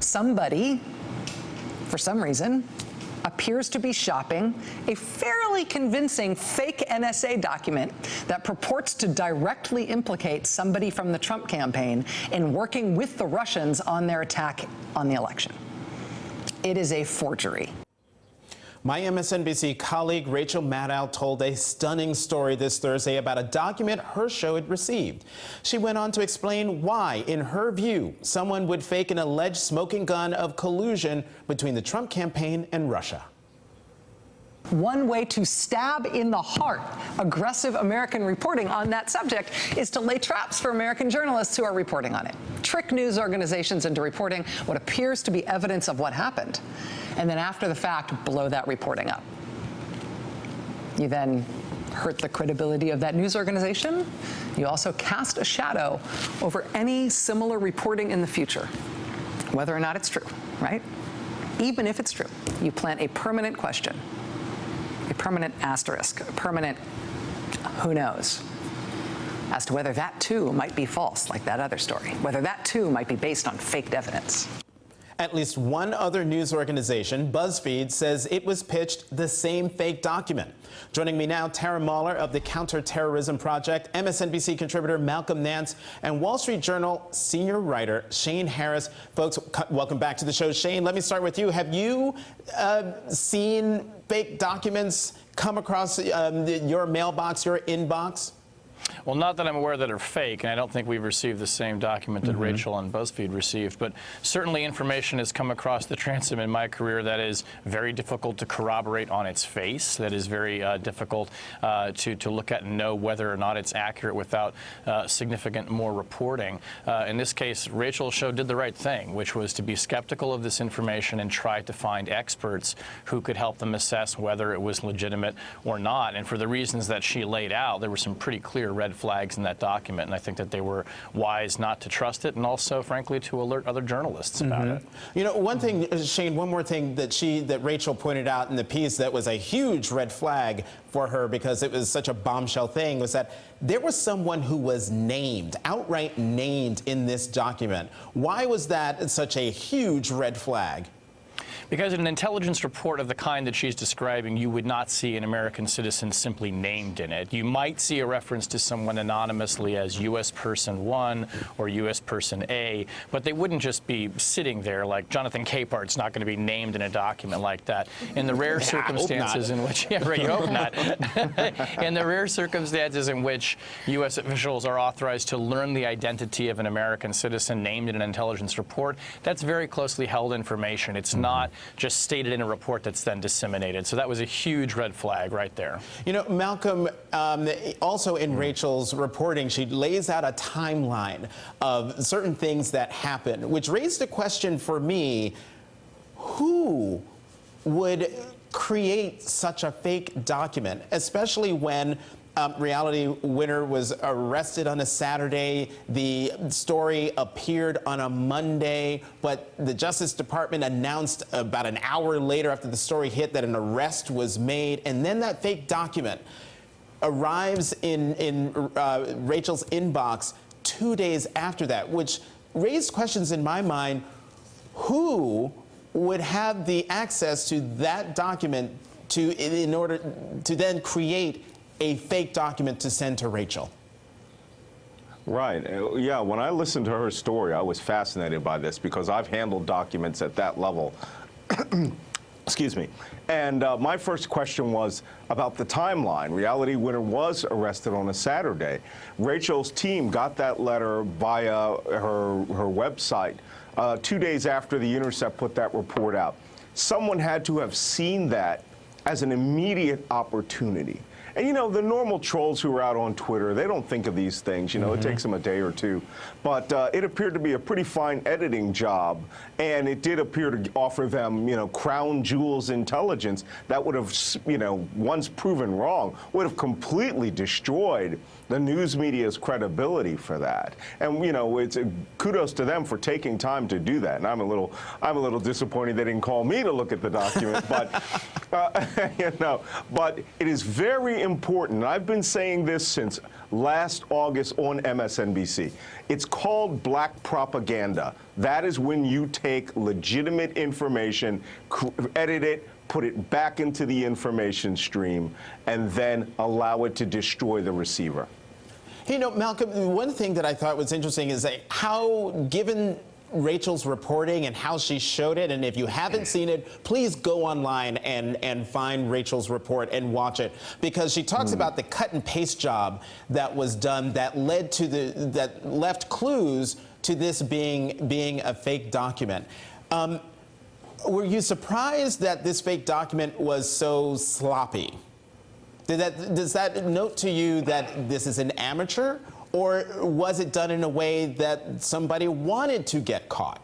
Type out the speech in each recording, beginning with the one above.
somebody, for some reason, appears to be shopping a fairly convincing fake NSA document that purports to directly implicate somebody from the Trump campaign in working with the Russians on their attack on the election. It is a forgery. My MSNBC colleague Rachel Maddow told a stunning story this Thursday about a document her show had received. She went on to explain why, in her view, someone would fake an alleged smoking gun of collusion between the Trump campaign and Russia. One way to stab in the heart aggressive American reporting on that subject is to lay traps for American journalists who are reporting on it. Trick news organizations into reporting what appears to be evidence of what happened, and then after the fact, blow that reporting up. You then hurt the credibility of that news organization. You also cast a shadow over any similar reporting in the future, whether or not it's true, right? Even if it's true, you plant a permanent question, a permanent asterisk, a permanent who knows, as to whether that too might be false, like that other story, whether that too might be based on faked evidence. At least one other news organization, BuzzFeed, says it was pitched the same fake document. Joining me now, Tara Mahler of the Counterterrorism Project, MSNBC contributor Malcolm Nance, and Wall Street Journal senior writer Shane Harris. Folks, welcome back to the show. Shane, let me start with you. Have you seen fake documents come across your mailbox, your inbox? Well, not that I'm aware that are fake, and I don't think we've received the same document that Rachel and BuzzFeed received, but certainly information has come across the transom in my career that is very difficult to corroborate on its face, that is very difficult to look at and know whether or not it's accurate without significant more reporting. In this case, Rachel's show did the right thing, which was to be skeptical of this information and try to find experts who could help them assess whether it was legitimate or not. And for the reasons that she laid out, there were some pretty clear red flags in that document, and I think that they were wise not to trust it, and also, frankly, to alert other journalists about it. You know, one thing, Shane, one more thing that Rachel pointed out in the piece that was a huge red flag for her because it was such a bombshell thing was that there was someone who was named, outright named in this document. Why was that such a huge red flag? Because in an intelligence report of the kind that she's describing, you would not see an American citizen simply named in it. You might see a reference to someone anonymously as U.S. Person 1 or U.S. Person A, but they wouldn't just be sitting there like Jonathan Capehart's not going to be named in a document like that. In the rare circumstances in which, yeah, right, you hope not. In the rare circumstances in which U.S. officials are authorized to learn the identity of an American citizen named in an intelligence report, that's very closely held information. It's not just stated in a report that's then disseminated. So that was a huge red flag right there. You know, Malcolm, also in Rachel's reporting, she lays out a timeline of certain things that happened, which raised a question for me: who would create such a fake document, especially when Reality Winner was arrested on a Saturday. The story appeared on a Monday, but the Justice Department announced about an hour later after the story hit that an arrest was made. And then that fake document arrives in Rachel's inbox 2 days after that, which raised questions in my mind. Who would have the access to that document in order to then create a fake document to send to Rachel? Right. Yeah, when I listened to her story, I was fascinated by this because I've handled documents at that level. Excuse me. And my first question was about the timeline. Reality Winner was arrested on a Saturday. Rachel's team got that letter via her website 2 days after The Intercept put that report out. Someone had to have seen that as an immediate opportunity. And, you know, the normal trolls who are out on Twitter, they don't think of these things. You know, it takes them a day or two. But it appeared to be a pretty fine editing job. And it did appear to offer them, you know, crown jewels intelligence that would have, you know, once proven wrong, would have completely destroyed the news media's credibility for that. And, you know, it's kudos to them for taking time to do that. And I'm a little disappointed they didn't call me to look at the document, but, you know, but it is very important. I've been saying this since last August on MSNBC. It's called black propaganda. That is when you take legitimate information, edit it, put it back into the information stream, and then allow it to destroy the receiver. You know, Malcolm, one thing that I thought was interesting is that how, given Rachel's reporting and how she showed it, and if you haven't seen it, please go online and find Rachel's report and watch it, because she talks about the cut and paste job that was done that led to that left clues to this being a fake document. Were you surprised that this fake document was so sloppy? Does that note to you that this is an amateur, or was it done in a way that somebody wanted to get caught?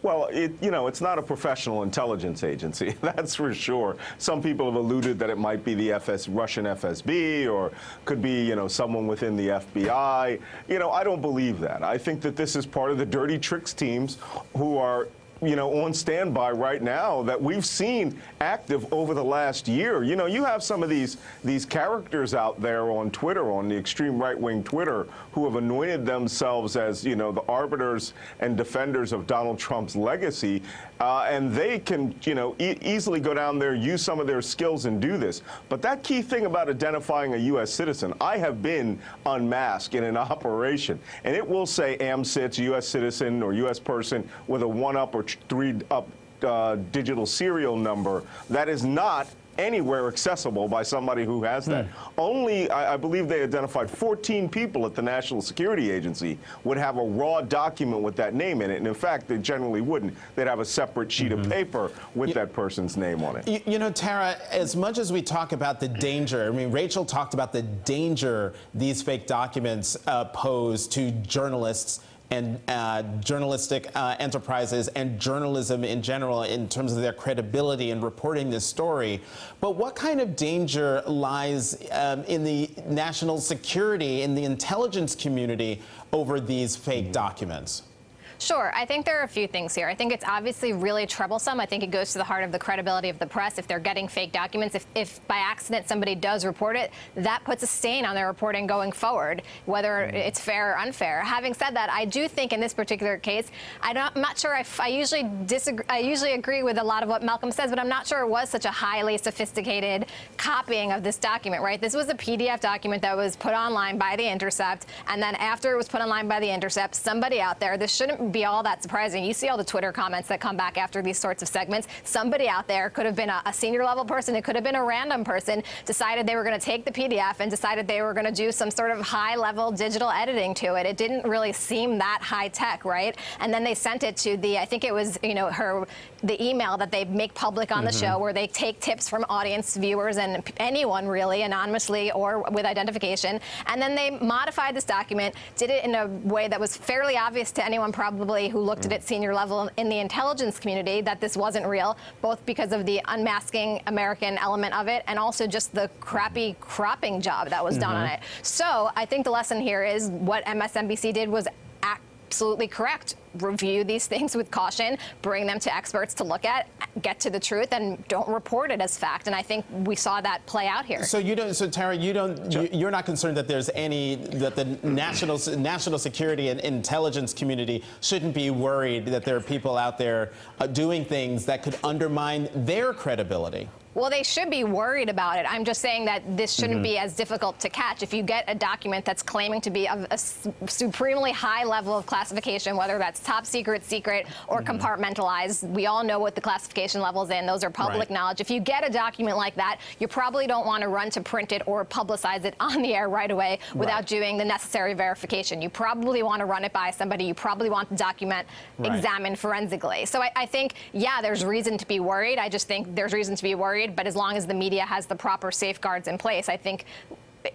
Well, you know, it's not a professional intelligence agency, that's for sure. Some people have alluded that it might be the Russian FSB, or could be, you know, someone within the FBI. You know, I don't believe that. I think that this is part of the dirty tricks teams who are, you know, on standby right now that we've seen active over the last year. You know, you have some of these characters out there on Twitter, on the extreme right-wing Twitter, who have anointed themselves as, you know, the arbiters and defenders of Donald Trump's legacy, and they can, you know, easily go down there, use some of their skills and do this. But that key thing about identifying a U.S. citizen, I have been unmasked in an operation, and it will say AMCITS, U.S. citizen or U.S. person with a 1-up or 3-up digital serial number. That is not anywhere accessible by somebody who has that. Only, I believe they identified 14 people at the National Security Agency would have a raw document with that name in it. And in fact, they generally wouldn't. They'd have a separate sheet of paper with that person's name on it. You know, Tara, as much as we talk about the danger, I mean, Rachel talked about the danger these fake documents pose to journalists and journalistic enterprises and journalism in general in terms of their credibility in reporting this story. But what kind of danger lies in the national security, in the intelligence community over these fake documents? Sure. I think there are a few things here. I think it's obviously really troublesome. I think it goes to the heart of the credibility of the press if they're getting fake documents. If by accident somebody does report it, that puts a stain on their reporting going forward, whether it's fair or unfair. Having said that, I do think in this particular case, I'm not sure if I usually disagree. I usually agree with a lot of what Malcolm says, but I'm not sure it was such a highly sophisticated copying of this document, right? This was a PDF document that was put online by The Intercept, and then after it was put online by The Intercept, somebody out there, this shouldn't be all that surprising. You see all the Twitter comments that come back after these sorts of segments. Somebody out there, could have been a senior level person, it could have been a random person, decided they were going to take the PDF and decided they were going to do some sort of high level digital editing to it. It didn't really seem that high tech, right? And then they sent it to the, I think it was, you know, the email that they make public on the show, where they take tips from audience viewers and anyone really, anonymously or with identification, and then they modified this document, did it in a way that was fairly obvious to anyone probably who looked at it senior level in the intelligence community that this wasn't real, both because of the unmasking American element of it and also just the crappy cropping job that was done on it. So I think the lesson here is what MSNBC did was absolutely correct. Review these things with caution, bring them to experts to look at, get to the truth, and don't report it as fact. And I think we saw that play out here. So you don't. So Tara, you're not concerned that there's that the national security and intelligence community shouldn't be worried that there are people out there doing things that could undermine their credibility. Well, they should be worried about it. I'm just saying that this shouldn't be as difficult to catch. If you get a document that's claiming to be of a supremely high level of classification, whether that's top secret, secret, or compartmentalized, we all know what the classification levels in. Those are public knowledge. If you get a document like that, you probably don't want to run to print it or publicize it on the air right away without doing the necessary verification. You probably want to run it by somebody. You probably want the document examined forensically. So I think, yeah, there's reason to be worried. I just think there's reason to be worried. But as long as the media has the proper safeguards in place, I think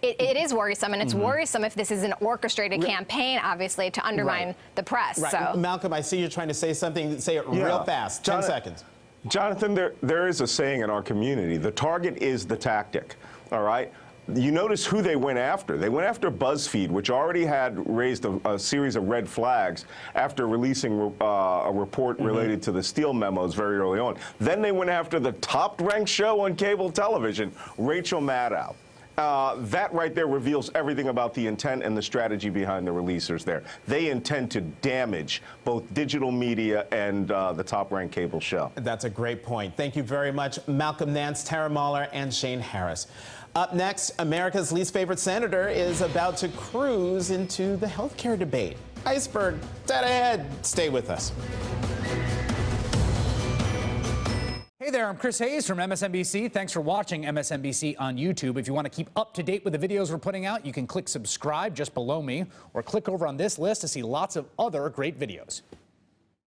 it is worrisome, and it's worrisome if this is an orchestrated campaign, obviously, to undermine the press. So. Malcolm, I see you're trying to say something. Say it real fast. 10 seconds. Jonathan, there is a saying in our community: the target is the tactic. All right. you notice who they went after. They went after BuzzFeed, which already had raised a series of red flags after releasing a report related to the Steele memos very early on. Then they went after the top-ranked show on cable television, Rachel Maddow. That right there reveals everything about the intent and the strategy behind the releasers there. They intend to damage both digital media and the top-ranked cable show. That's a great point. Thank you very much, Malcolm Nance, Tara Mahler, and Shane Harris. Up next, America's least favorite senator is about to cruise into the healthcare debate. Iceberg, dead ahead. Stay with us. Hey there, I'm Chris Hayes from MSNBC. Thanks for watching MSNBC on YouTube. If you want to keep up to date with the videos we're putting out, you can click subscribe just below me or click over on this list to see lots of other great videos.